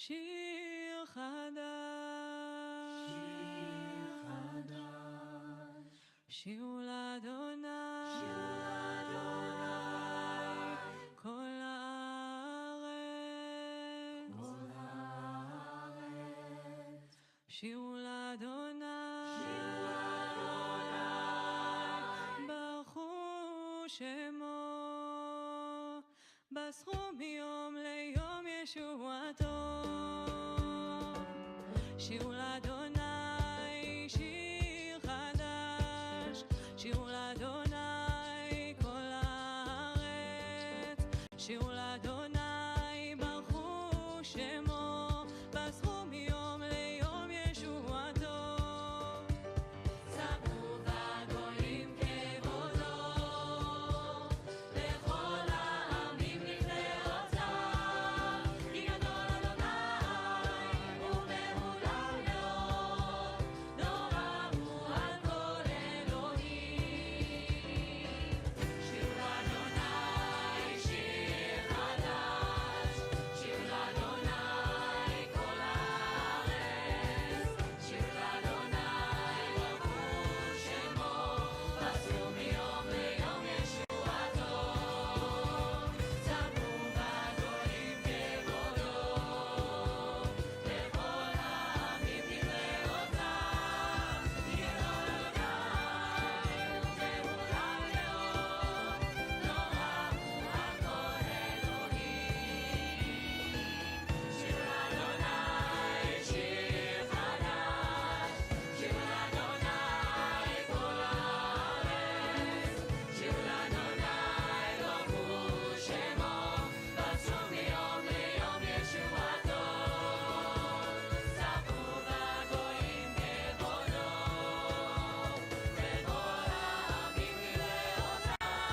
שיר חדש, שירו לאדוני, כל הארץ, שירו לאדוני, ברכו שמו, בסכו מיום ליום ישועתו, שירו לאדוני שיר חדש, שירו לאדוני כל הארץ, שירו לאדוני ברכו שמו, בסכו מיום ליום ישועתו, ספרו בגויים כבודו, לכל העמים נפלאותיו, כי גדול אדוני ומהולל מאוד, נורא הוא על כל אלוהים. שירו לאדוני שיר חדש, שירו לאדוני כל הארץ, שירו לאדוני ברכו שמו, בסו מיום ליום ישועתו, ספרו בגויים כבודו, לכל העמים נפלאותיו, כי גדול אדוני ומהולל מאוד, נורא הוא על כל אלוהים. שירו לאדוני שיר חדש, שירו לאדוני כל הארץ, שירו לאדוני ברכו שמו, בסו מיום ליום ישועתו, ספרו בגויים כבודו, לכל העמים נפלאותיו,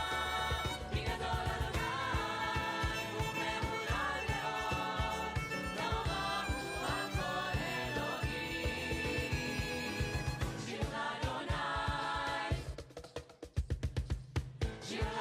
כי גדול אדוני ומהולל מאוד, נורא הוא על כל אלוהים. שיר לאדוני, שיר לאדוני, שיר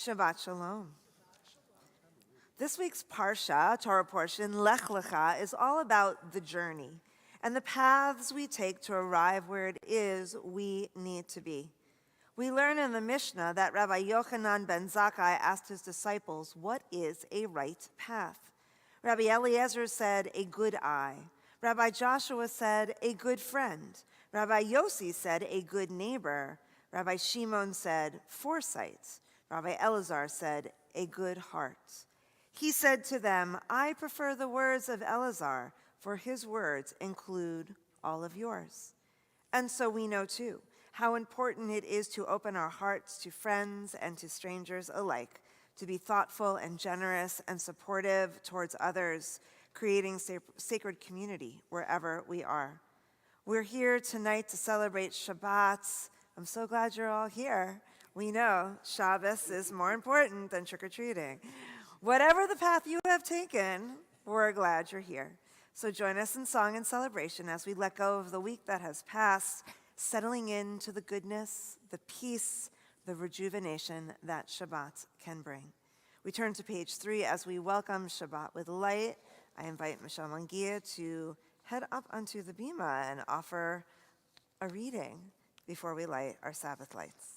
Shabbat Shalom. This week's Parsha, Torah portion, Lech Lecha, is all about the journey and the paths we take to arrive where it is we need to be. We learn in the Mishnah that Rabbi Yochanan ben Zakkai asked his disciples, what is a right path? Rabbi Eliezer said, a good eye. Rabbi Joshua said, a good friend. Rabbi Yossi said, a good neighbor. Rabbi Shimon said, foresight. Rabbi Elazar said, a good heart. He said to them, I prefer the words of Eleazar, for his words include all of yours. And so we know too how important it is to open our hearts to friends and to strangers alike, to be thoughtful and generous and supportive towards others, creating sacred community wherever we are. We're here tonight to celebrate Shabbat. I'm so glad you're all here. We know Shabbos is more important than trick-or-treating. Whatever the path you have taken, we're glad you're here. So join us in song and celebration as we let go of the week that has passed, settling into the goodness, the peace, the rejuvenation that Shabbat can bring. We turn to page 3 as we welcome Shabbat with light. I invite Michelle Mangia to head up onto the bima and offer a reading before we light our Sabbath lights.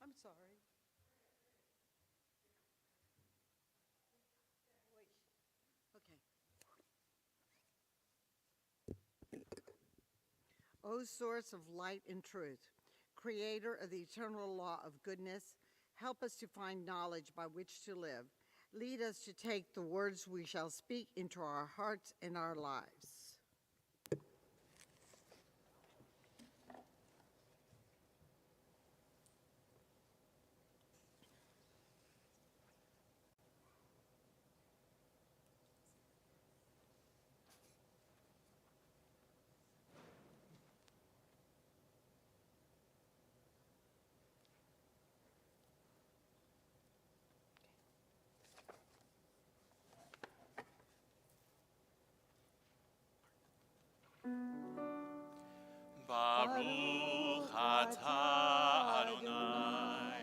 I'm sorry. Okay. O source of light and truth, creator of the eternal law of goodness, help us to find knowledge by which to live. Lead us to take the words we shall speak into our hearts and our lives. Baruch atah Adonai,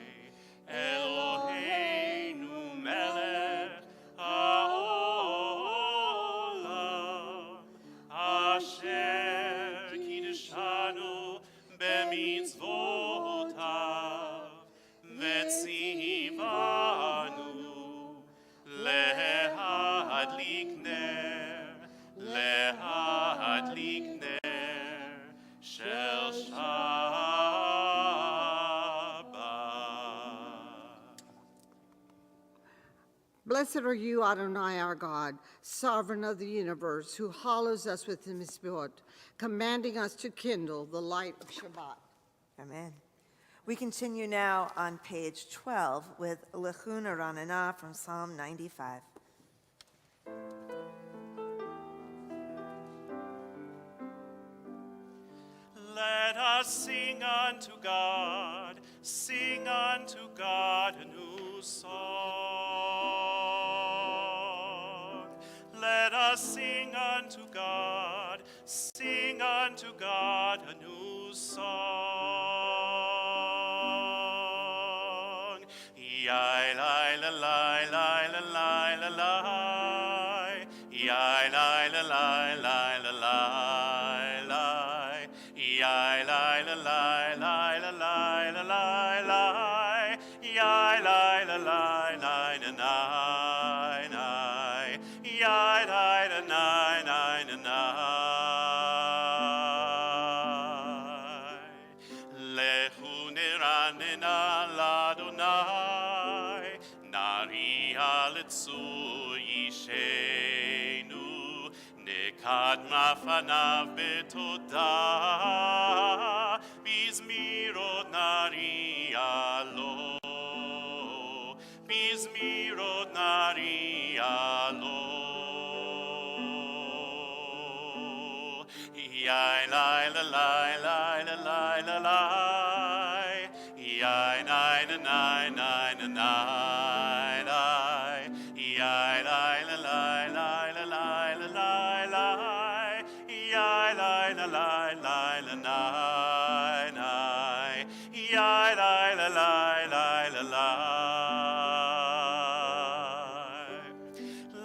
Eloheinu melech haolam, asher kiddeshanu b'mitzvotav, v'tzivanu lehadlik ner shel Shabbat. Blessed are you, Adonai, our God, sovereign of the universe, who hallows us with the mitzvot, commanding us to kindle the light of Shabbat. Amen. We continue now on page 12 with Lechun Aranana from Psalm 95. Let us sing unto God a new song. Let us sing unto God a new song. Yai lai la lai lai la lai la lai, yai lai la lai lai la lai lai, yai lai la lai lai la lai la lai lai, yai lai la lai lai na nai nai, yai lai la nai nai na nai. Lechu neranena l'Adonai, nari'a letzur yishenu, nekadma fanav betodah, bizmirot nari'a lo, bizmirot nari'a lo. Yai lai la lai lai la lai la lai, yai nai na nai nai na nai lai, yai lai la lai lai la lai la lai lai, yai lai la lai lai la nai nai, yai lai la lai lai la lai.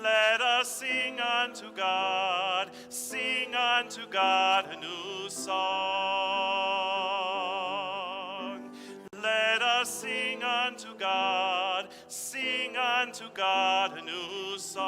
Let us sing unto God, sing unto God a new song. Let us sing unto God a new song.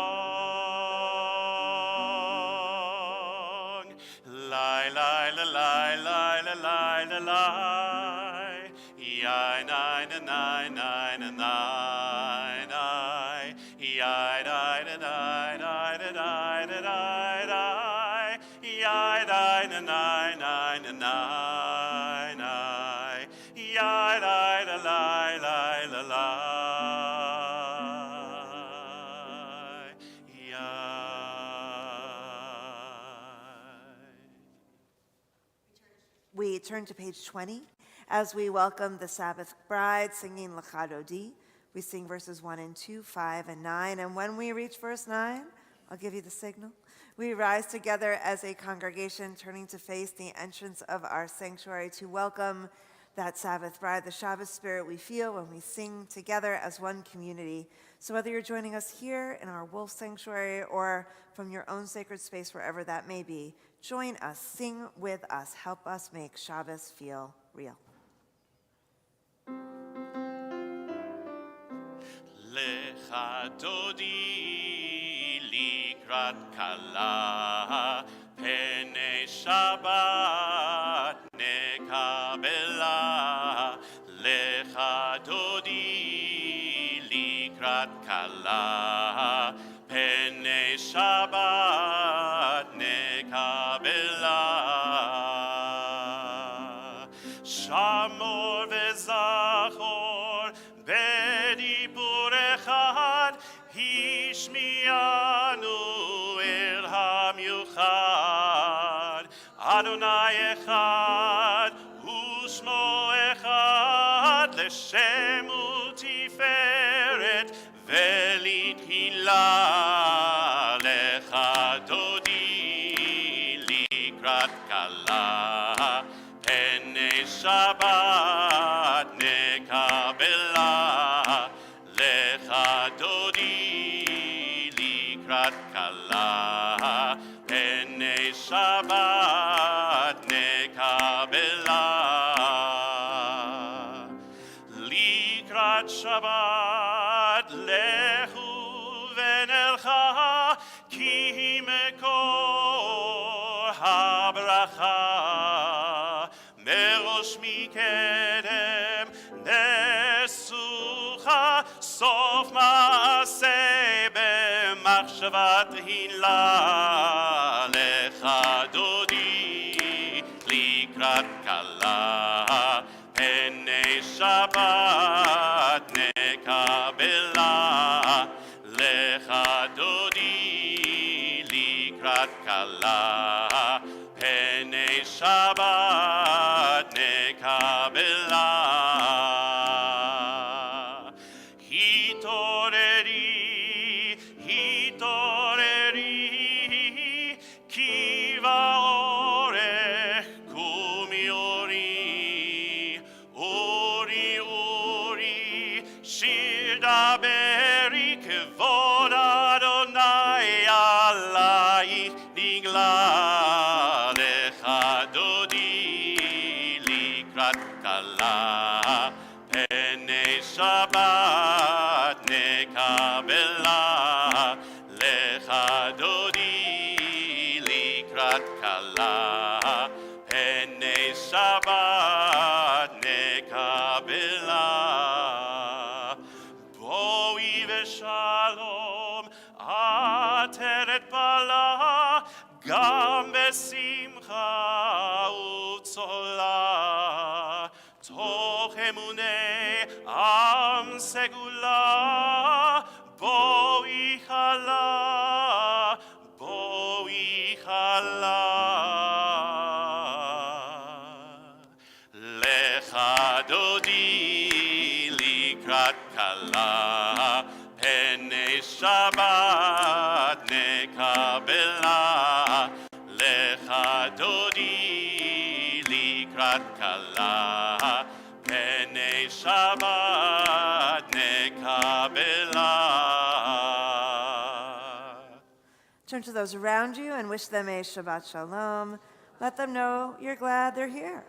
Lie, lie, la, lie, lie, la, lie, la, lie. Yai, nai, na, nai, nai, na, nai, nai. Yai, dai, da, dai, dai, da, dai, da, dai, dai. Yai, dai, na, nai, nai, na, nai, nai. Yai, dai, da, lie, lie, la, lie. Yai. We turn to page 20 as we welcome the Sabbath bride singing L'chadodi. We sing verses 1 and 2, 5 and 9, and when we reach verse 9, I'll give you the signal. We rise together as a congregation, turning to face the entrance of our sanctuary to welcome that Sabbath bride, the Shabbos spirit we feel when we sing together as one community. So whether you're joining us here in our Wolf Sanctuary or from your own sacred space, wherever that may be, join us, sing with us, help us make Shabbos feel real. Lecha dodi likrat kala, pene Shabbat nekabela. Lecha dodi likrat kala, pene Shabbat nekabela. Shamor vezachor בדיבור אחד השמיענו אל המיוחד. אדוני אחד ושמו אחד, לשם ותפארת ולתהילה. לך דודי לקראת כלה, פני שבת נקבלה. לך דודי לקראת כלה, פני שבת נקבלה. לקראת שבת לכו ונלכה, כי מקור הברכה. מראש מקדם נסוכה, סוף מעשה במחשבת תהילה. לך דודי לקראת כלה, פני שבת נקבלה. לך דודי לקראת כלה, פני שבת נקבלה. התעוררי, התעוררי, כי באורך קומי אורי. אורי, אורי, שיר דברי, כבוד אדוני עלייך נגלה. לך דודי לקראת כלה, פני שבת נקבלה. לך דודי לקראת כלה, פני שבת נקבלה. בואי ושלום עטרת פלה, גם בשמחה וצולה. תוך אמוני עם סגולה, בואי חלה, בואי חלה. לך דודי לקראת כלה, פני שבת נקבלה. לך דודי לקראת כלה, פני שבת נקבלה. Turn to those around you and wish them a Shabbat Shalom. Let them know you're glad they're here.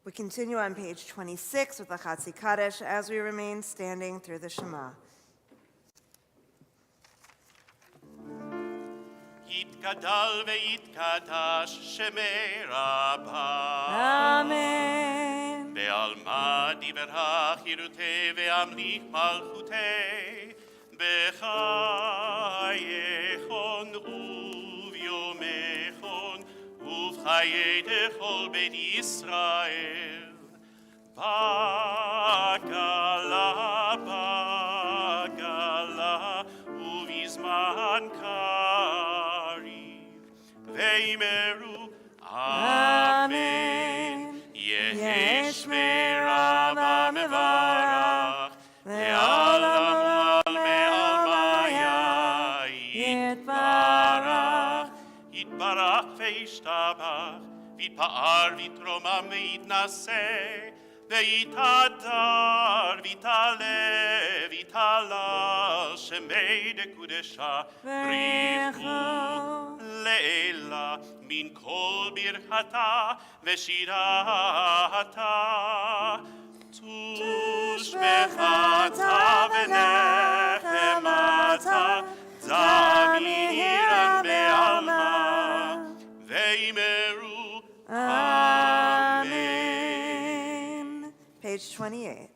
We continue on page 26 with the Chatzi Kaddish as we remain standing through the Shema. יתגדל ויתקדש שמי רבה. Amen. בעלמא דברך חירותי ואמליך מלכותי בחייכון וביומכון ובחיי כל בית ישראל. בגלה בגלה ובזמן קריב ואמרו אמן. יהי שמי רבה מברך לעולם מעלמיה יתברך. יתברך וישתבח ויתפאר ויתרומם ויתנשא ויתהדר ויתעלה ויתהלל שמי דקודשה בריחו לעילה מן כל ברכתה ושירתה תושבחתה ונחמתה זמירן בעלמא ואמרו Amen. Page 28.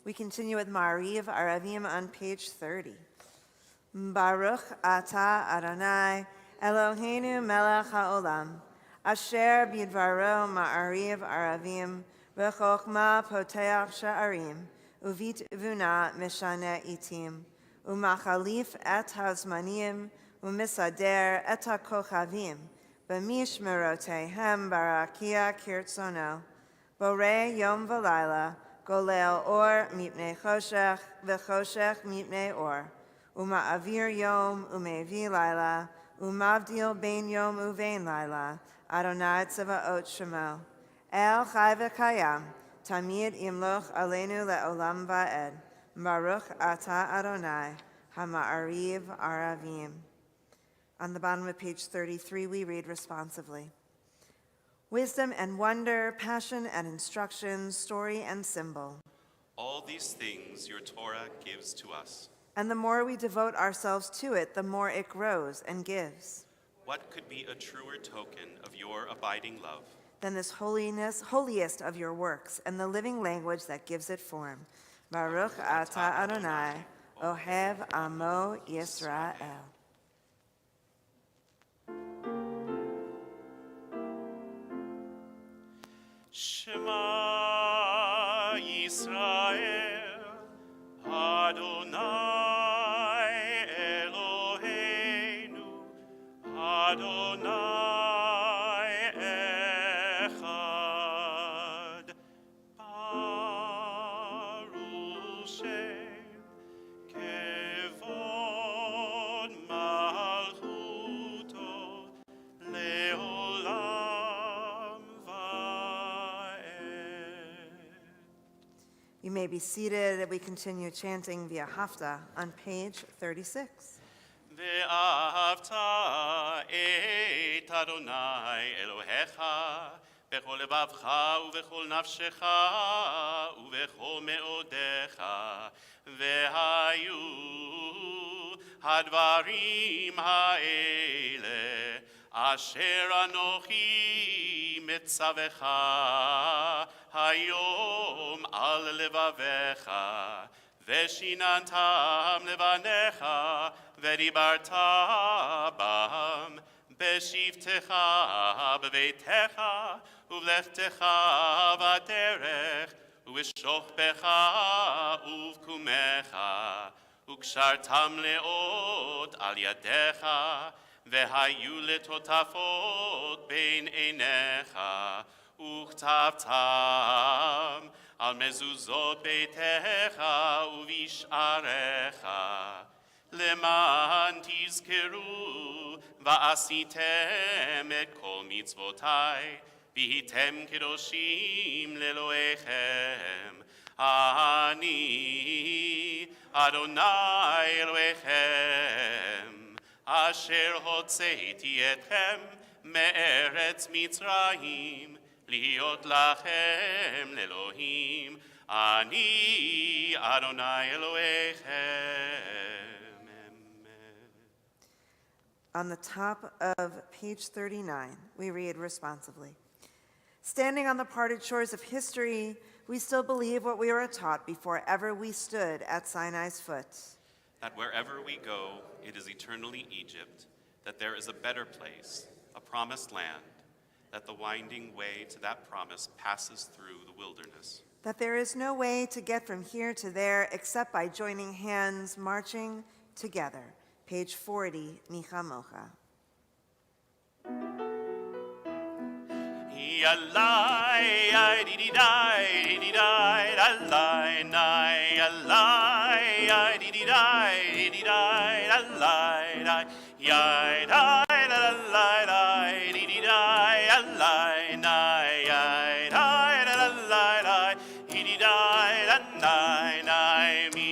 We continue with Ma'ariv Aravim on page 30. Baruch atah Adonai Eloheinu melech haolam asher bidvaro ma'ariv aravim v'chokhmah poteach sha'arim uvit vuna mishane itim umachalif et hazmanim umisader et hakochavim b'mishmerotehem barakia kirtzono borei yom v'layla golel or mipnei choshech v'choshech mipnei or Uma'avir yom umevi laila, umavdil bein yom uvein laila, Adonai tzavaot shemo. El chai v'kayam, tamid imloch aleinu le'olam va'ed. Baruch atah Adonai, hama'ariv aravim. On the bottom of page 33, we read responsively. Wisdom and wonder, passion and instruction, story and symbol. All these things your Torah gives to us. And the more we devote ourselves to it, the more it grows and gives. What could be a truer token of your abiding love Than this holiest of your works, and the living language that gives it form. Baruch atah Adonai, Ohev Amo Yisrael. Shema Yisrael, Adonai Eloheinu, may be seated. We continue chanting via Hafta on page 36. ואהבת את אדוני אלוהיך בכל לבבך ובכל נפשך ובכל מאודיך, והיו הדברים האלה אשר אנוכי מצווך היום על לבביך, ושיננתם לבניך ודיברת בם בשבתך בביתך ובלכתך בדרך ובשוכבך ובקומך, וקשרתם מאוד על ידיך, והיו לטוטפות בין עיניך, וכתבתם על מזוזות ביתך ובשעריך, למען תזכרו ועשיתם את כל מצוותי, והייתם קדושים לאלוהיכם. אני אדוני אלוהיכם, אשר הוצאתי אתכם מארץ מצרים, להיות לכם לאלוהים. אני אדוני אלוהיכם. On the top of page 39, we read responsively. Standing on the parted shores of history, we still believe what we were taught before ever we stood at Sinai's foot. That wherever we go, it is eternally Egypt, that there is a better place, a promised land, that the winding way to that promise passes through the wilderness. That there is no way to get from here to there except by joining hands, marching together. Page 40, Micha Mocha. Yalai, ay di di di di, alai, nai, alai, ay di di di, alai, yai, dai, la la la, di di di, alai, nai, yai, dai, la la la, di di di, nai, nai, mi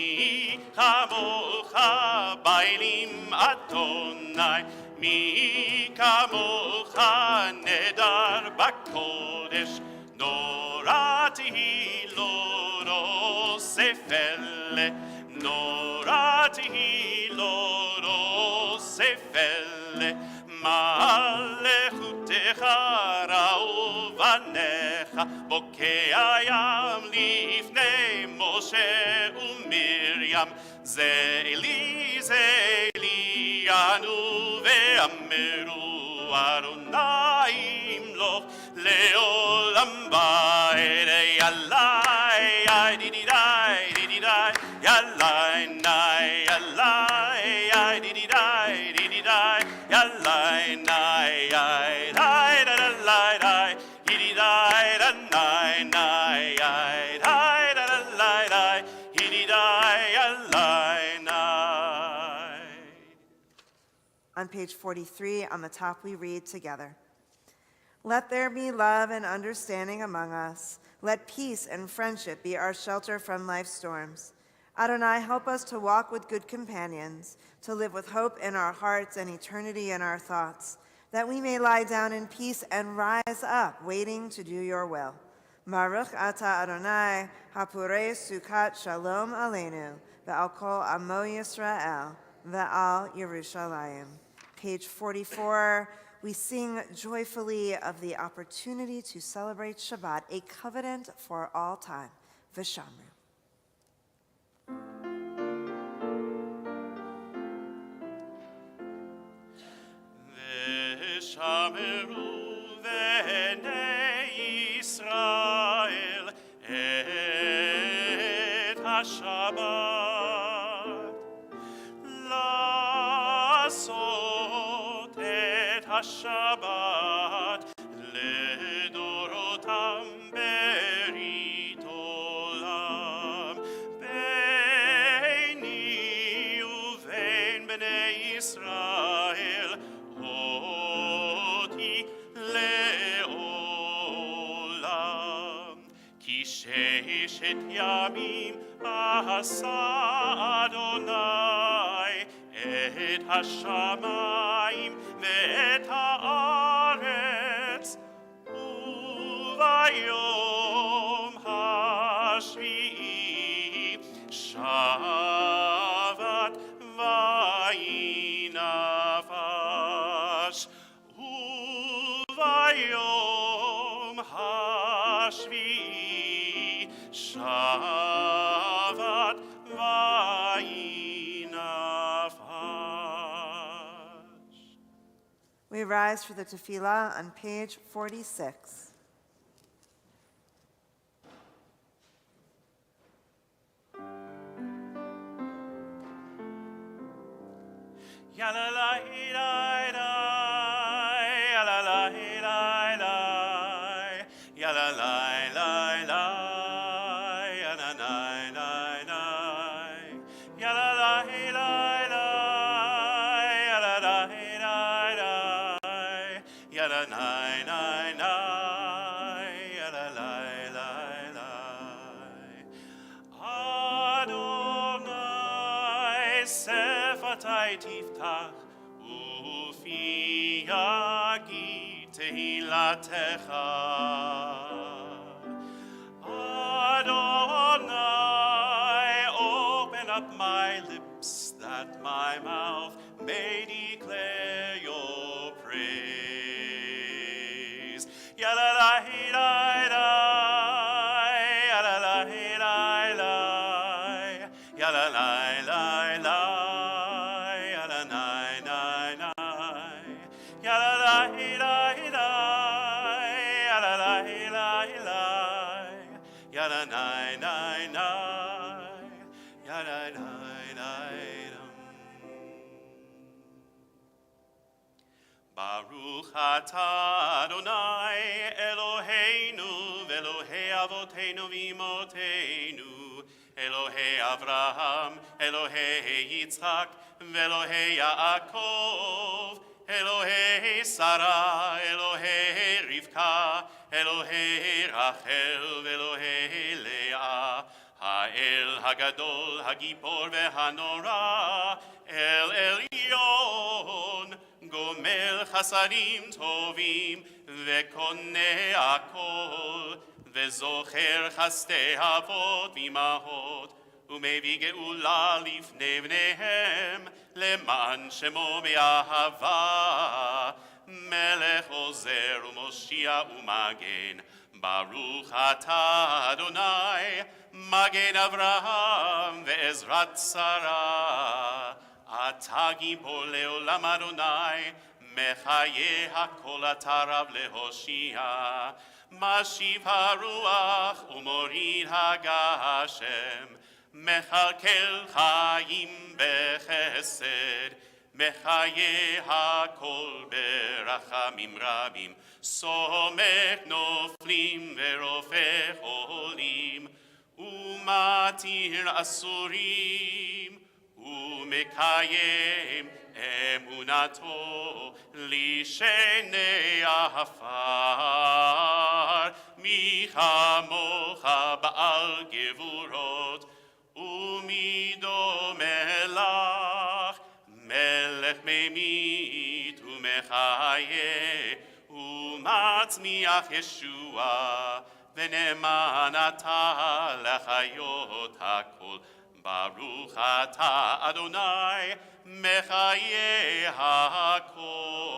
kamocha bailim Adonai. מי כמוך נדר בקודש, נורתי לא רוספל, נורתי לא רוספל, מלכותך ראו בניך, בוקע ים לפני משה ומרים, זה אלי אנו ואמרו אדוני ימלוך לעולם ועד. ילאי איי די די די די די די, ילאי נאי ילאי איי די די די די די די, ילאי נאי איי די די די די די די די די נאי נאי איי די די די די די די די ילאי נאי. On page 43, on the top, we read together. Let there be love and understanding among us. Let peace and friendship be our shelter from life's storms. Adonai, help us to walk with good companions, to live with hope in our hearts and eternity in our thoughts, that we may lie down in peace and rise up, waiting to do your will. Baruch ata Adonai, hapurei sukat shalom aleinu, ve'al kol amo Yisrael, ve'al Yerushalayim. Page 44, we sing joyfully of the opportunity to celebrate Shabbat, a covenant for all time. V'shamru. V'shamru v'nei Yisrael et ha-Shabbat, לעשות את השבת לדורותם ברית עולם, ביני ובין בני ישראל אותי לעולם, כי ששת ימים עשה אדוני את השמיים ואת הארץ, וביום השביעי שבת ויהי נפש. וביום השביעי שבת ויהי נפש. We rise for the tefillah on page 46. Ya la la la la, ya la la la la, ya la la la la, ya la la la la, ya la la la la, ya la la la la, ya la la la la, ya la la la la. Adonai sefatai tiftach ufi yagi tehilatecha. Adonai, open up my lips that my mouth may declare your praise. Ya la la la la, ya la la la la, ya la la la la, ya la la la la, ya la la la la, ya la la la la, ya la la la la, ya la la la la. Baruch atah Adonai Eloheinu v'Elohei Avoteinu v'Imoteinu, Elohei Avraham, Elohei Yitzchak, v'Elohei Yaakov, Elohei Sarah, Elohei Rivka, Elohei Rachel, v'Elohei Leah, Ha'el Hagadol, Hagipor v'Hanora, El Elyon, Gomel Chasadim Tovim, Vekone Akol, Vezocher Chaste Avot V'Imahot, Umevi Geula Lifnei Bneihem, Leman Shemo Be'ahava, Melech Ozer U'Moshia U'Magen, Baruch atah Adonai, Magen Avraham ve'Ezrat Sarah, Atah Gibor le'olam Adonai, Mechaye hakol atah Rav lehoshia, Mashiv haruach u'morid hagashem, Mechalkel chayim bechesed, Mechaye hakol berachamim rabim, Somech noflim ve'rofeh cholim, Umatir asurim, Umekayem emunato lishenei afar, Michamocha ba'al gevurot, Umido melach, Melech memit umechaye, Umatzmiach Yeshua, V'ne'eman atah lechayot hakol, Baruch atah Adonai, mechaye hakol.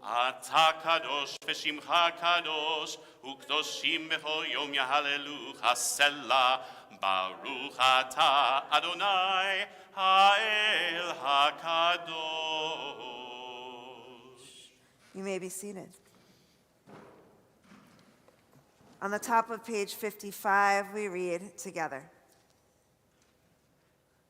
Atah kadosh v'shimcha kadosh, u'kdoshim b'chol yom yahalelucha Selah. Baruch atah Adonai, ha'el hakadosh. You may be seated. On the top of page 55, we read together.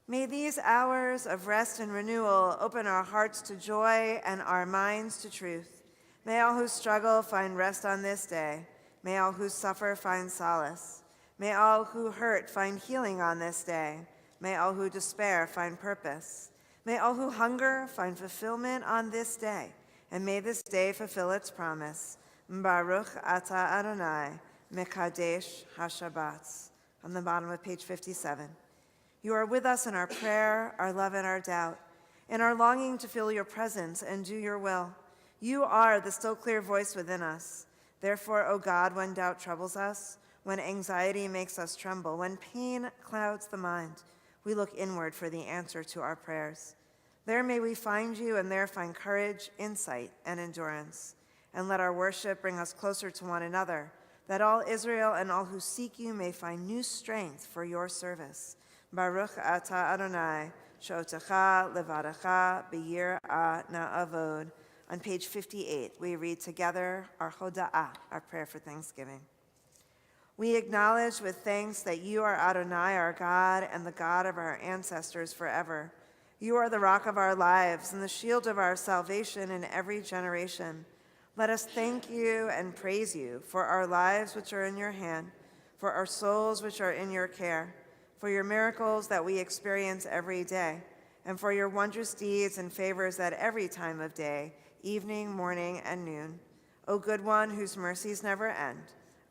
May these hours of rest and renewal open our hearts to joy and our minds to truth. May all who struggle find rest on this day. May all who suffer find solace. May all who hurt find healing on this day. May all who despair find purpose. May all who hunger find fulfillment on this day. And may this day fulfill its promise. Baruch atah Adonai, Mekadesh HaShabbat. on the bottom of page 57. You are with us in our prayer, our love, and our doubt, in our longing to feel your presence and do your will. You are the still clear voice within us. Therefore, O God, when doubt troubles us, when anxiety makes us tremble, when pain clouds the mind, we look inward for the answer to our prayers. There may we find you, and there find courage, insight, and endurance. And let our worship bring us closer to one another, that all Israel and all who seek you may find new strength for your service. Baruch atah Adonai, she'otecha levadecha b'yirah na'avod. On page 58, we read together our Hoda'ah, our prayer for Thanksgiving. We acknowledge with thanks that you are Adonai, our God, and the God of our ancestors forever. You are the rock of our lives and the shield of our salvation in every generation. Let us thank you and praise you for our lives which are in your hand, for our souls which are in your care, for your miracles that we experience every day, and for your wondrous deeds and favors at every time of day, evening, morning, and noon. O good one whose mercies never end,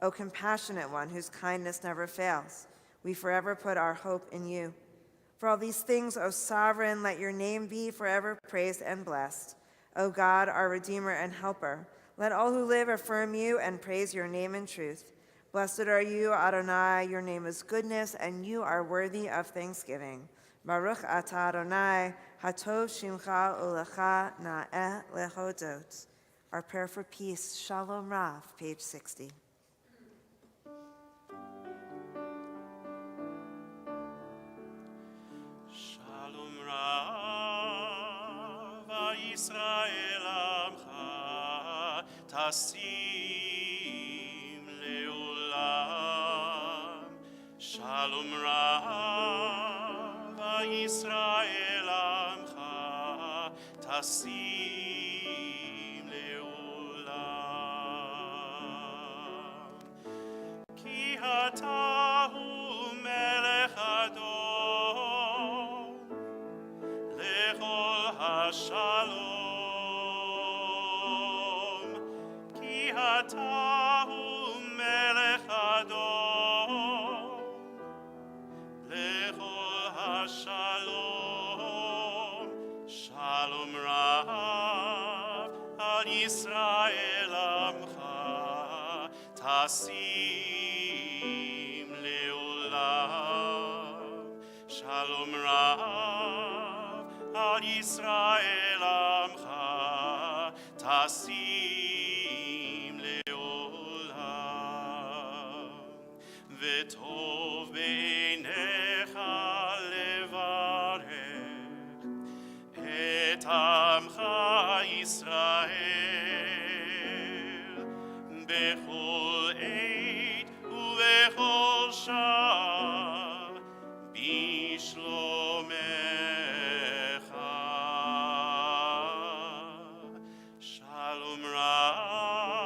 O compassionate one whose kindness never fails, we forever put our hope in you. For all these things, O sovereign, let your name be forever praised and blessed. O God, our Redeemer and Helper, let all who live affirm you and praise your name in truth. Blessed are you, Adonai, your name is goodness, and you are worthy of thanksgiving. Baruch atah Adonai, hatov shimcha ulecha na'eh lehodot. Our prayer for peace, Shalom Rav, page 60. Shalom Rav, Yisrael Amcha, Tasim Leolam. Shalom Rav, Yisrael Amcha, Tasim Leolam. Ki hatahu melech Adon, lechol hashalom. Ki hatahu melech Adon, lechol hashalom. Shalom Rav al Yisrael Amcha, Tasim Leolam. Shalom Rav al Yisrael Amcha, Tasim Leolam. V'tov beinecha levarech et Amcha Yisrael bechol eit uvechol shah bishlomecha. Shalom Rav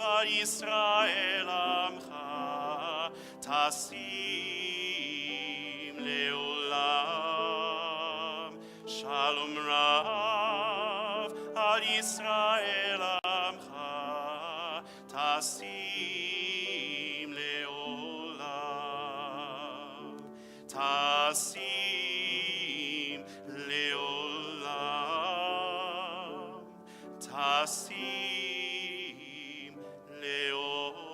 al Yisrael Amcha, Tasim Leolam. Shalom Rav al Yisrael Amcha, Tasim Leolam. Tasim Leolam. Tasim Leolam.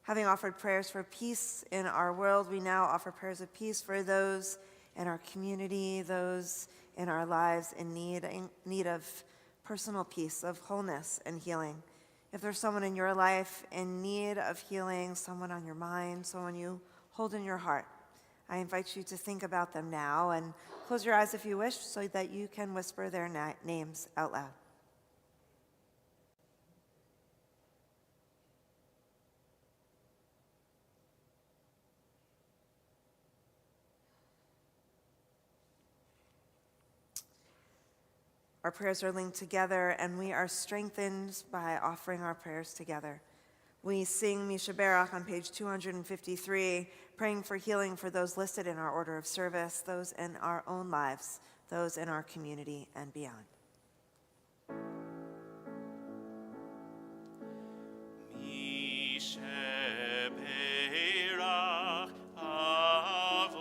Having offered prayers for peace in our world, we now offer prayers of peace for those in our community, those in our lives in need of personal peace, of wholeness and healing. If there's someone in your life in need of healing, someone on your mind, someone you hold in your heart, I invite you to think about them now and close your eyes if you wish so that you can whisper their names out loud. Our prayers are linked together, and we are strengthened by offering our prayers together. We sing Misha Berach on page 253, praying for healing for those listed in our order of service, those in our own lives, those in our community and beyond. Sheperach Avotenu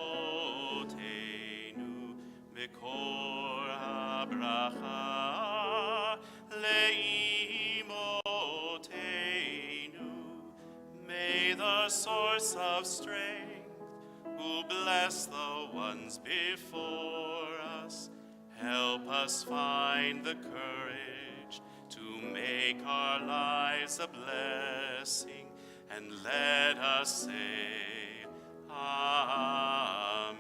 Mikor HaBracha Leimotenu. May the source of strength, who bless the ones before us, help us find the courage to make our lives a blessing, and let us say, Amen.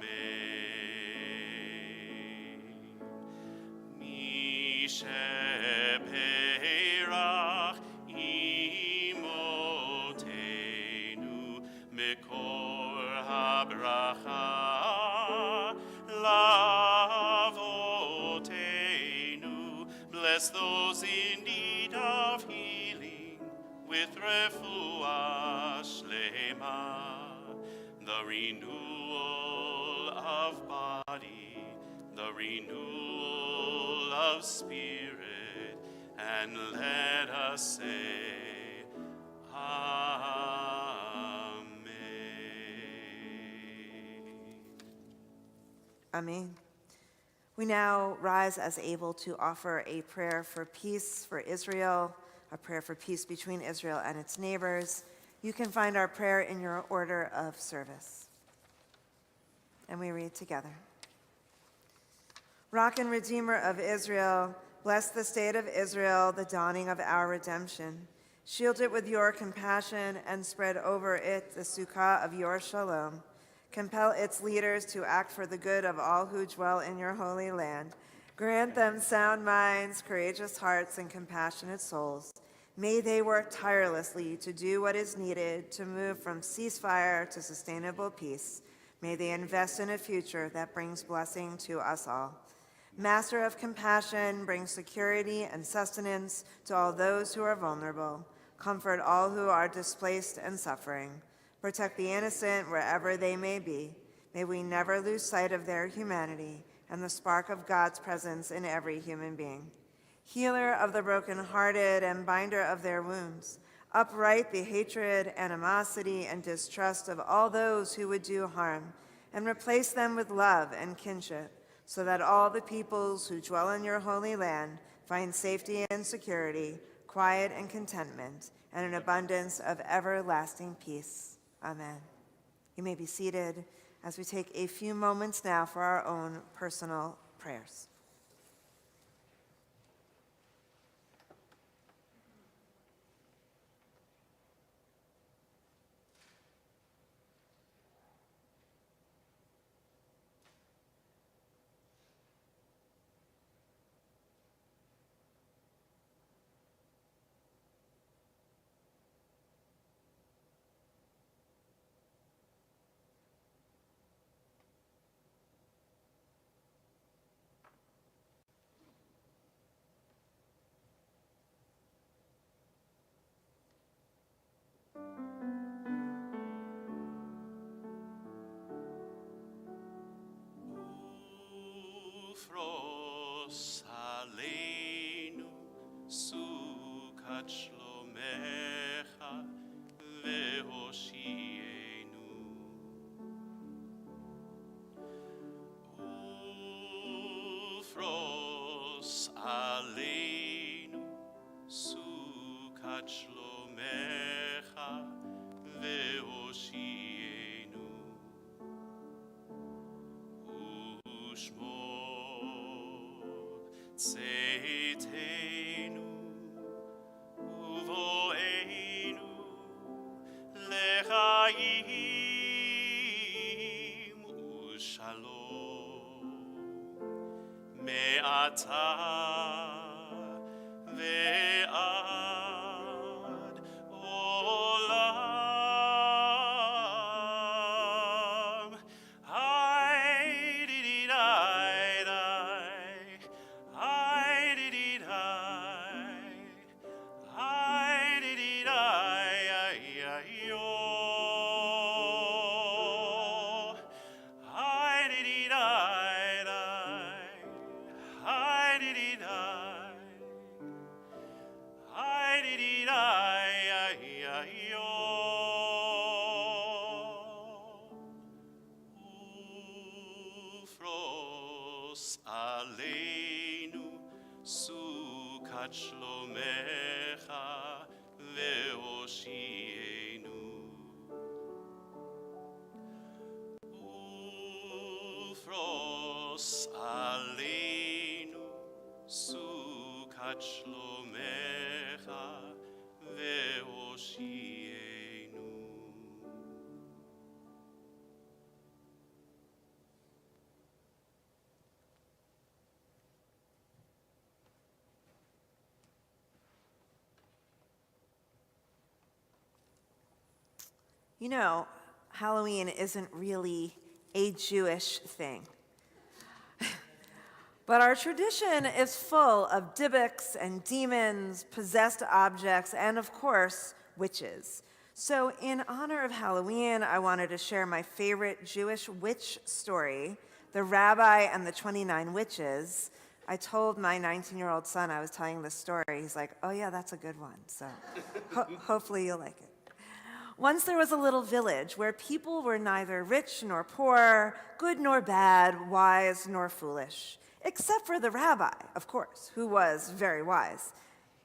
Misheperach imotenu mikor habracha lavotenu. Bless those in need of healing with refuah shlema, the renewal of body, the renewal of spirit, and let us say, Amen. Amen. We now rise as able to offer a prayer for peace for Israel, a prayer for peace between Israel and its neighbors. You can find our prayer in your order of service. And we read together. Rock and Redeemer of Israel, bless the state of Israel, the dawning of our redemption. Shield it with your compassion and spread over it the sukkah of your shalom. Compel its leaders to act for the good of all who dwell in your holy land. Grant them sound minds, courageous hearts, and compassionate souls. May they work tirelessly to do what is needed to move from ceasefire to sustainable peace. May they invest in a future that brings blessing to us all. Master of compassion, bring security and sustenance to all those who are vulnerable. Comfort all who are displaced and suffering. Protect the innocent wherever they may be. May we never lose sight of their humanity and the spark of God's presence in every human being. Healer of the brokenhearted and binder of their wounds, upright the hatred, animosity, and distrust of all those who would do harm, and replace them with love and kinship, so that all the peoples who dwell in your holy land find safety and security, quiet and contentment, and an abundance of everlasting peace. Amen. You may be seated as we take a few moments now for our own personal prayers. Ufros aleinu sukat shlomecha ve'hoshienu. Ufros aleinu sukat shlomecha ve'hoshienu. Tzeiteinu uvoeinu lechaim ushalom me'ata ve'ad olam. aleinu, sukat shlomecha ve'oshienu. Ufros aleinu, sukat shlomecha ve'oshienu. You know, Halloween isn't really a Jewish thing. But our tradition is full of Dybbuk's and demons, possessed objects, and of course, witches. So in honor of Halloween, I wanted to share my favorite Jewish witch story, The Rabbi and the 29 Witches. I told my 19-year-old son I was telling this story. He's like, oh yeah, that's a good one. So hopefully you'll like it. Once there was a little village where people were neither rich nor poor, good nor bad, wise nor foolish, except for the rabbi, of course, who was very wise.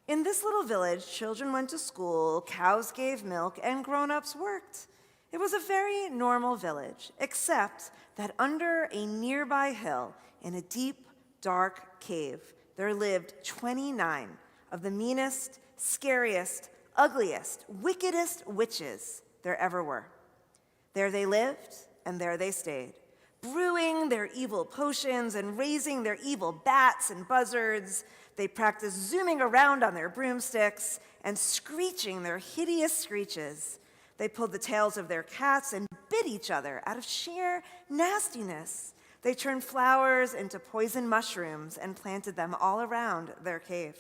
In this little village, children went to school, cows gave milk, and grown-ups worked. It was a very normal village, except that under a nearby hill, in a deep, dark cave, there lived 29 of the meanest, scariest, ugliest, wickedest witches there ever were. There they lived, and there they stayed, brewing their evil potions and raising their evil bats and buzzards. They practiced zooming around on their broomsticks and screeching their hideous screeches. They pulled the tails of their cats and bit each other out of sheer nastiness. They turned flowers into poison mushrooms and planted them all around their cave.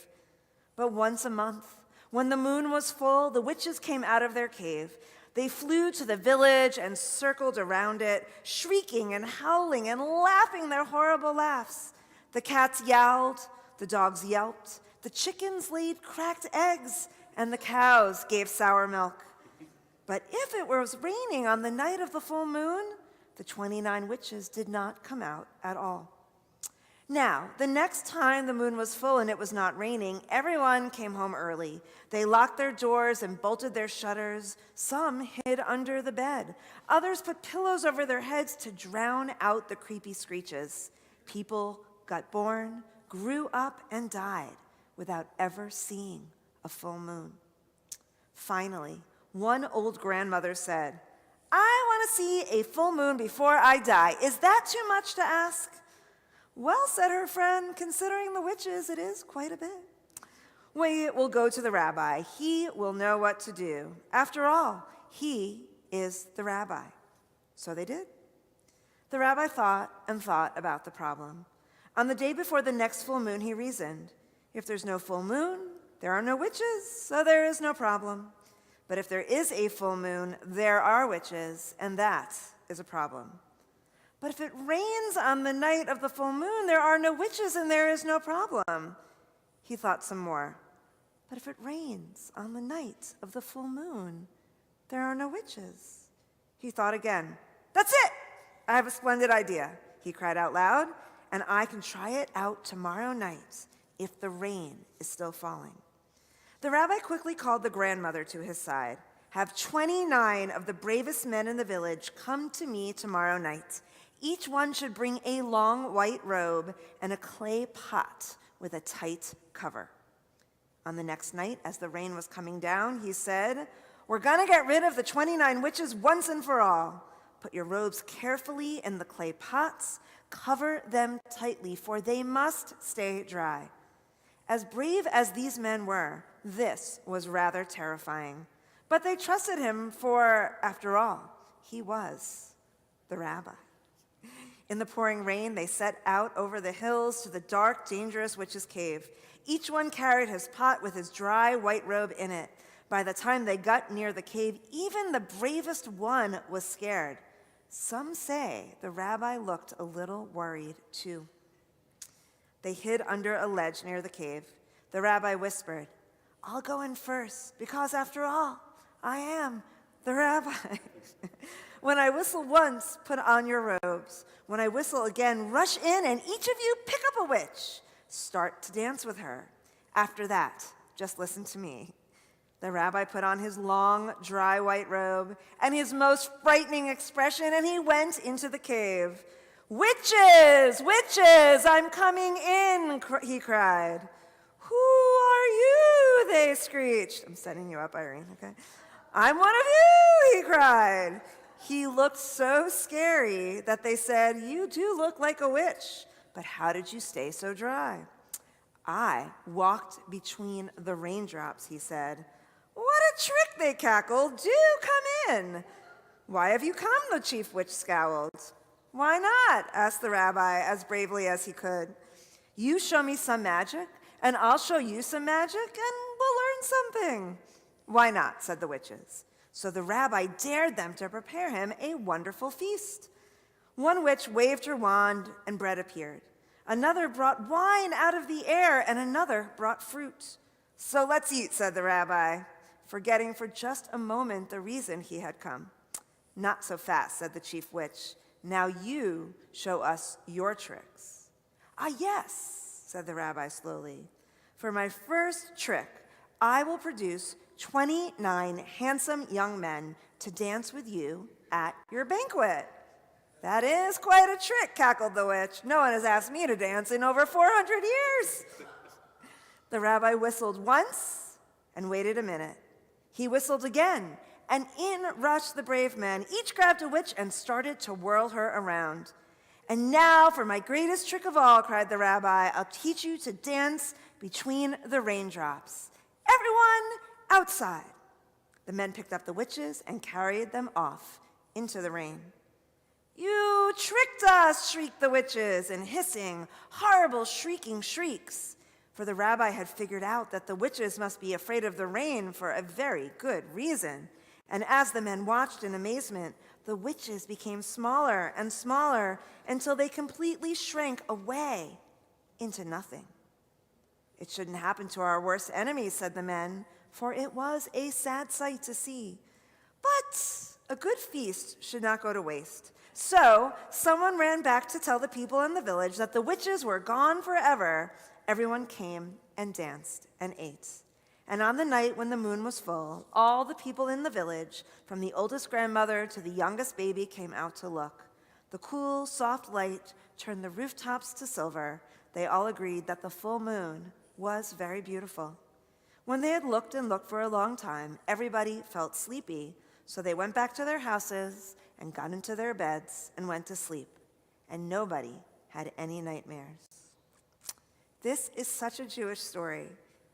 But once a month, when the moon was full, the witches came out of their cave. They flew to the village and circled around it, shrieking and howling and laughing their horrible laughs. The cats yowled, the dogs yelped, the chickens laid cracked eggs, and the cows gave sour milk. But if it was raining on the night of the full moon, the 29 witches did not come out at all. Now, the next time the moon was full and it was not raining, everyone came home early. They locked their doors and bolted their shutters. Some hid under the bed. Others put pillows over their heads to drown out the creepy screeches. People got born, grew up, and died without ever seeing a full moon. Finally, one old grandmother said, "I want to see a full moon before I die. Is that too much to ask?" "Well," said her friend, "considering the witches, it is quite a bit. We will go to the rabbi. He will know what to do. After all, he is the rabbi." So they did. The rabbi thought and thought about the problem. On the day before the next full moon, he reasoned, if there's no full moon, there are no witches, so there is no problem. But if there is a full moon, there are witches, and that is a problem. But if it rains on the night of the full moon, there are no witches and there is no problem. He thought some more. But if it rains on the night of the full moon, there are no witches. He thought again. "That's it! I have a splendid idea," he cried out loud, "and I can try it out tomorrow night if the rain is still falling." The rabbi quickly called the grandmother to his side. "Have 29 of the bravest men in the village come to me tomorrow night. Each one should bring a long white robe and a clay pot with a tight cover." On the next night, as the rain was coming down, he said, "We're gonna get rid of the 29 witches once and for all. Put your robes carefully in the clay pots, cover them tightly, for they must stay dry." As brave as these men were, this was rather terrifying. But they trusted him, for, after all, he was the rabbi. In the pouring rain, they set out over the hills to the dark, dangerous witch's cave. Each one carried his pot with his dry white robe in it. By the time they got near the cave, even the bravest one was scared. Some say the rabbi looked a little worried, too. They hid under a ledge near the cave. The rabbi whispered, "I'll go in first, because after all, I am the rabbi." When I whistle once, put on your robes. When I whistle again, rush in, and each of you pick up a witch. Start to dance with her. After that, just listen to me. The rabbi put on his long, dry white robe and his most frightening expression, and he went into the cave. Witches, witches, I'm coming in, he cried. Who are you? They screeched. I'm setting you up, Irene, okay? I'm one of you, he cried. He looked so scary that they said, you do look like a witch, but how did you stay so dry? I walked between the raindrops, he said. What a trick, they cackled. Do come in. Why have you come? The chief witch scowled. Why not? Asked the rabbi as bravely as he could. You show me some magic, and I'll show you some magic, and we'll learn something. Why not? Said the witches. So the rabbi dared them to prepare him a wonderful feast. One witch waved her wand, and bread appeared. Another brought wine out of the air, and another brought fruit. So let's eat, said the rabbi, forgetting for just a moment the reason he had come. Not so fast, said the chief witch. Now you show us your tricks. Ah, yes, said the rabbi slowly. For my first trick, I will produce 29 handsome young men to dance with you at your banquet. That is quite a trick, cackled the witch. No one has asked me to dance in over 400 years. The rabbi whistled once and waited a minute. He whistled again, and in rushed the brave men. Each grabbed a witch and started to whirl her around. And now for my greatest trick of all, cried the rabbi. I'll teach you to dance between the raindrops. Everyone outside. The men picked up the witches and carried them off into the rain. You tricked us, shrieked the witches in hissing, horrible, shrieking shrieks. For the rabbi had figured out that the witches must be afraid of the rain for a very good reason. And as the men watched in amazement, the witches became smaller and smaller until they completely shrank away into nothing. It shouldn't happen to our worst enemies, said the men, for it was a sad sight to see. But a good feast should not go to waste. So someone ran back to tell the people in the village that the witches were gone forever. Everyone came and danced and ate. And on the night when the moon was full, all the people in the village, from the oldest grandmother to the youngest baby, came out to look. The cool, soft light turned the rooftops to silver. They all agreed that the full moon was very beautiful. When they had looked and looked for a long time, everybody felt sleepy, so they went back to their houses and got into their beds and went to sleep, and nobody had any nightmares. This is such a Jewish story,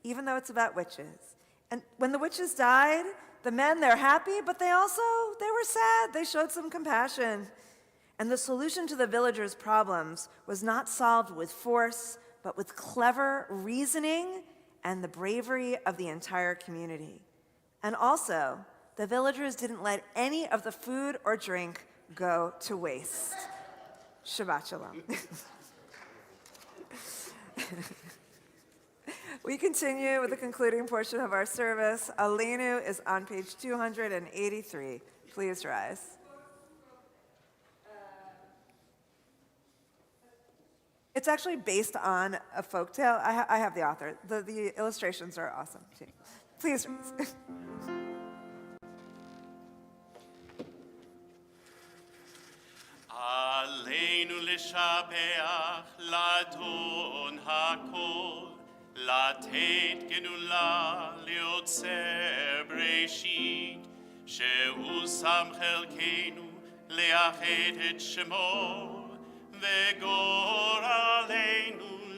even though it's about witches. And when the witches died, the men, they're happy, but they were sad. They showed some compassion. And the solution to the villagers' problems was not solved with force, but with clever reasoning and the bravery of the entire community. And also, the villagers didn't let any of the food or drink go to waste. Shabbat shalom. We continue with the concluding portion of our service. Aleinu is on page 283. Please rise. It's actually based on a folktale. I have the author. The illustrations are awesome, too. Please rise. עלינו לשבח לאדון הכל, לתת גאולה ליוצר בראשית, שהוא שם חלקנו לאחד את שמו, וגורלנו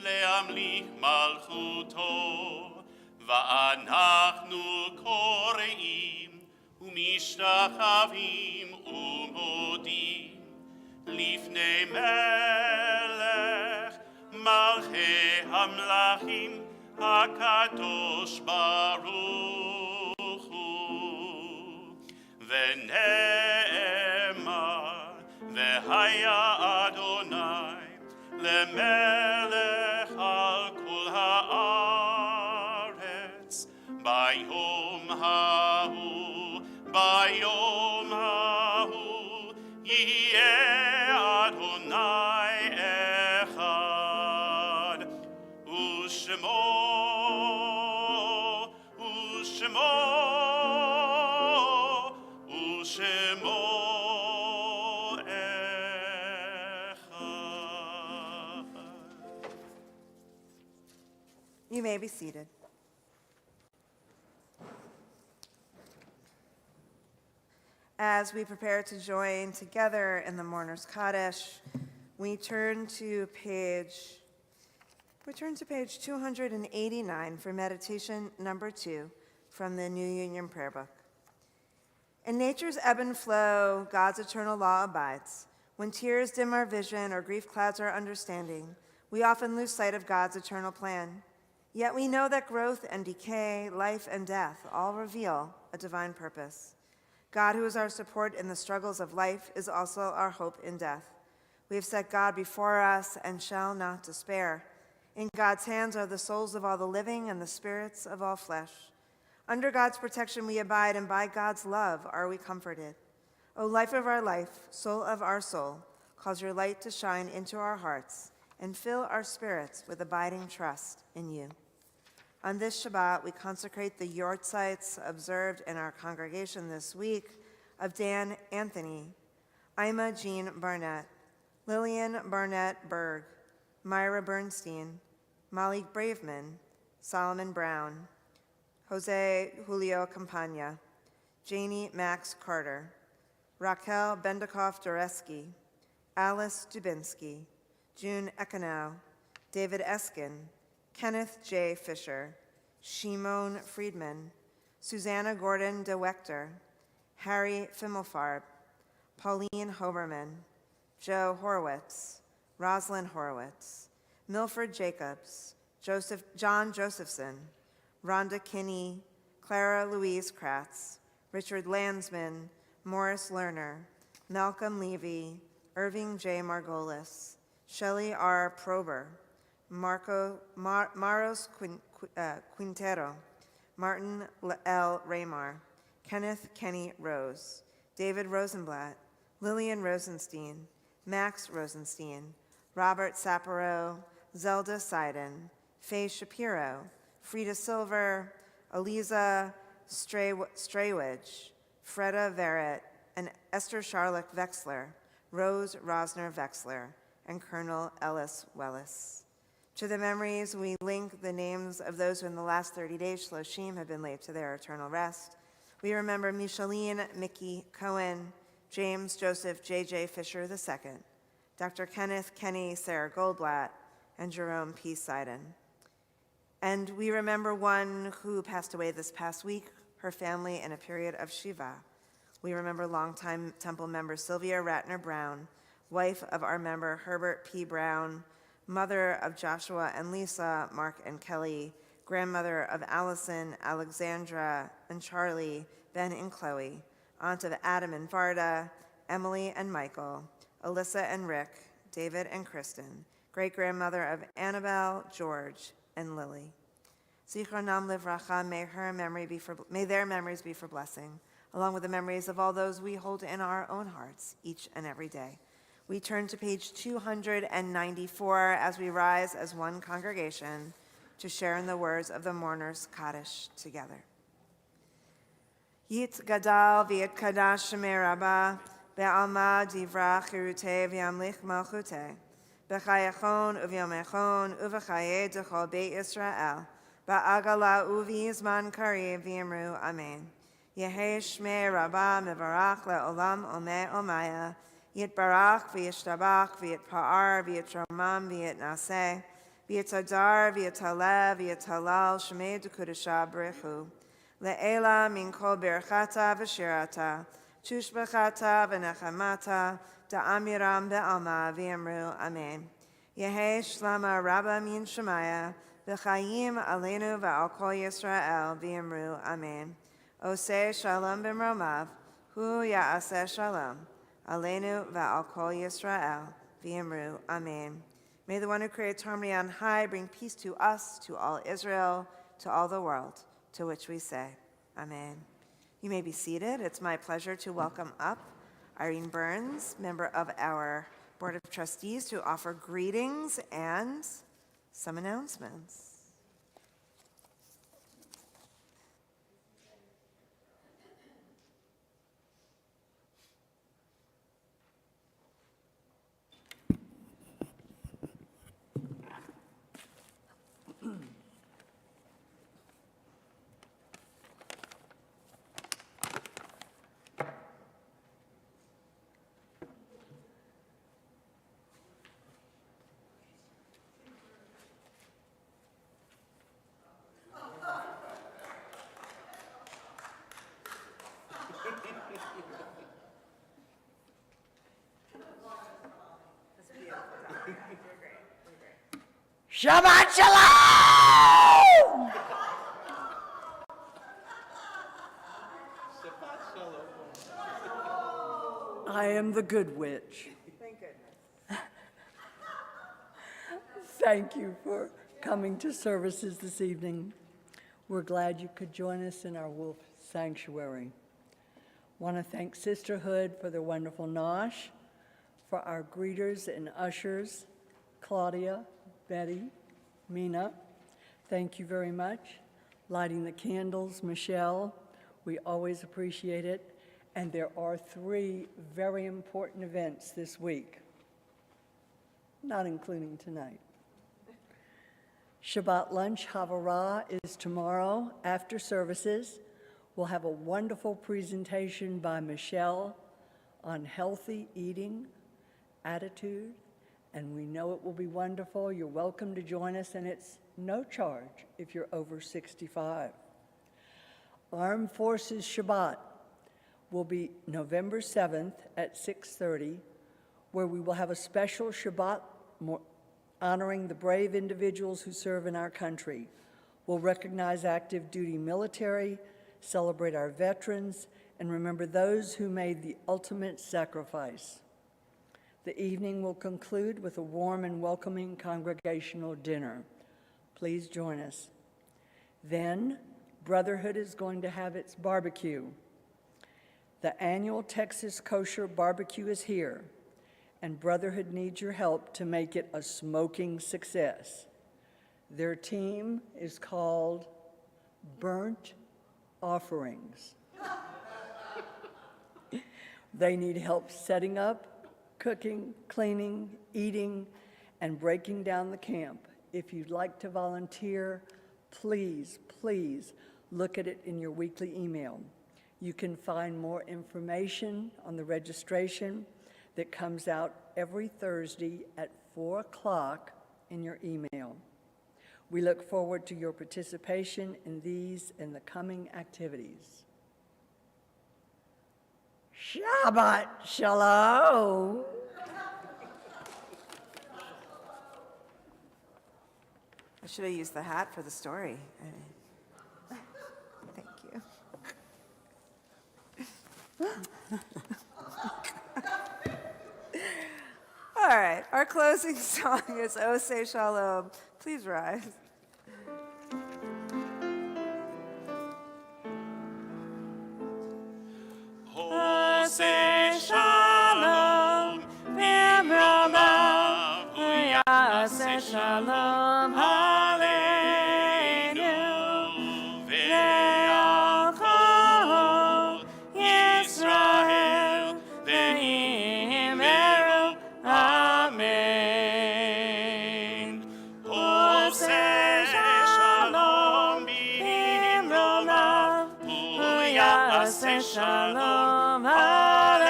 להמליך מלכותו, ואנחנו קוראים ומשתחווים ומודים לפני מלך מלכי המלכים הקדוש ברוך הוא. ונאמר והיה אדוני למלך על כל הארץ ביום ההוא Yeh Adonai Echad, U'Shemo Echad. You may be seated. As we prepare to join together in the Mourner's Kaddish, we turn to page 289 for meditation number 2 from the New Union Prayer Book. In nature's ebb and flow, God's eternal law abides. When tears dim our vision or grief clouds our understanding, we often lose sight of God's eternal plan. Yet we know that growth and decay, life and death all reveal a divine purpose. God, who is our support in the struggles of life, is also our hope in death. We have set God before us and shall not despair. In God's hands are the souls of all the living and the spirits of all flesh. Under God's protection we abide, and by God's love are we comforted. O life of our life, soul of our soul, cause your light to shine into our hearts and fill our spirits with abiding trust in you. On this Shabbat, we consecrate the yortzites observed in our congregation this week of Dan Anthony, Ima Jean Barnett, Lillian Barnett Berg, Myra Bernstein, Malik Braveman, Solomon Brown, Jose Julio Campagna, Janie Max Carter, Raquel Bendakoff-Doreski, Alice Dubinsky, June Ekanow, David Eskin, Kenneth J. Fisher, Shimon Friedman, Susanna Gordon de Wechter, Harry Fimmelfarb, Pauline Hoberman, Joe Horowitz, Rosalind Horowitz, Milford Jacobs, John Josephson, Rhonda Kinney, Clara Louise Kratz, Richard Landsman, Morris Lerner, Malcolm Levy, Irving J. Margolis, Shelley R. Prober, Maros Quintero, Martin L. Raymar, Kenneth Kenny Rose, David Rosenblatt, Lillian Rosenstein, Max Rosenstein, Robert Sapiro, Zelda Seiden, Faye Shapiro, Frida Silver, Eliza Straywidge, Freda Verrett, and Esther Charlotte Vexler, Rose Rosner Vexler, and Colonel Ellis Wellis. To the memories, we link the names of those who in the last 30 days, Shloshim, have been laid to their eternal rest. We remember Micheline Mickey Cohen, James Joseph J.J. Fisher II, Dr. Kenneth Kenny Sarah Goldblatt, and Jerome P. Seiden. And we remember one who passed away this past week, her family in a period of Shiva. We remember longtime Temple member Sylvia Ratner Brown, wife of our member Herbert P. Brown, mother of Joshua and Lisa, Mark and Kelly, grandmother of Allison, Alexandra, and Charlie, Ben and Chloe, aunt of Adam and Varda, Emily and Michael, Alyssa and Rick, David and Kristen, great-grandmother of Annabelle, George, and Lily. Zichronam livracha, may their memories be for blessing, along with the memories of all those we hold in our own hearts each and every day. We turn to page 294 as we rise as one congregation to share in the words of the Mourner's Kaddish together. Yit gadal v'yit kadash shemei rabbah, be'alma divra chirutei v'yamlich malchutei, b'chayachon u'v'yomechon u'v'chayei d'chol beit Yisrael, ba'agala u'v'yizman kariv v'yimru amen. Yehei shmei rabbah mevarach le'olam omei omaya, Yitbarach v'yishtabach v'yitpa'ar v'yitromam v'yitnaseh v'yitadar v'yitalev v'yitalal shemei d'kudashah b'rechu le'ela min kol birchata v'shirata tushbachata v'nechamata da'amiram be'alma v'yamru amen. Yehei shlama rabba min shemaya v'chayim aleinu v'al kol Yisrael v'yamru amen. Oseh shalom b'mromav hu ya'aseh shalom. Aleinu va'al kol Yisrael, v'yamru, amen. May the one who creates harmony on high bring peace to us, to all Israel, to all the world, to which we say, amen. You may be seated. It's my pleasure to welcome up Irene Burns, member of our Board of Trustees, to offer greetings and some announcements. Shabbat Shalom! I am the good witch. Thank goodness. Thank you for coming to services this evening. We're glad you could join us in our Wolf Sanctuary. Want to thank Sisterhood for their wonderful nosh, for our greeters and ushers, Claudia, Betty, Mina, thank you very much. Lighting the candles, Michelle, we always appreciate it. And there are 3 very important events this week, not including tonight. Shabbat lunch Havurah is tomorrow after services. We'll have a wonderful presentation by Michelle on healthy eating, attitude, and we know it will be wonderful. You're welcome to join us, and it's no charge if you're over 65. Armed Forces Shabbat will be November 7th at 6:30, where we will have a special Shabbat honoring the brave individuals who serve in our country. We'll recognize active duty military, celebrate our veterans, and remember those who made the ultimate sacrifice. The evening will conclude with a warm and welcoming congregational dinner. Please join us. Then, Brotherhood is going to have its barbecue. The annual Texas Kosher Barbecue is here, and Brotherhood needs your help to make it a smoking success. Their team is called Burnt Offerings. They need help setting up, cooking, cleaning, eating, and breaking down the camp. If you'd like to volunteer, please, please look at it in your weekly email. You can find more information on the registration that comes out every Thursday at 4 o'clock in your email. We look forward to your participation in these and the coming activities. Shabbat Shalom. I should have used the hat for the story. Thank you. All right, our closing song is O Say Shalom. Please rise. Say shalom, v'imrama, say shalom, hallelu, ve'al kol Yisrael, ve'imeru, amen. O say shalom, v'imrama, say shalom, hallelu,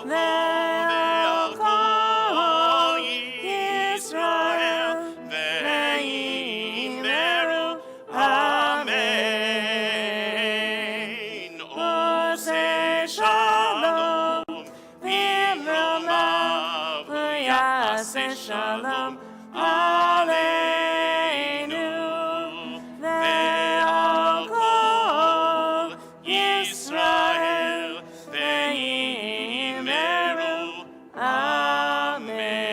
ve'al kol Yisrael, ve'imeru, amen. O say shalom, v'imromav, say shalom, hallelu, ve'al kol Yisrael, ve'imeru, amen.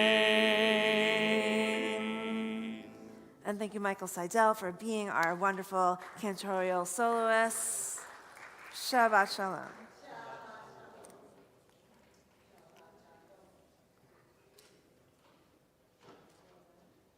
And thank you, Michael Seidel, for being our wonderful cantorial soloist. Shabbat Shalom.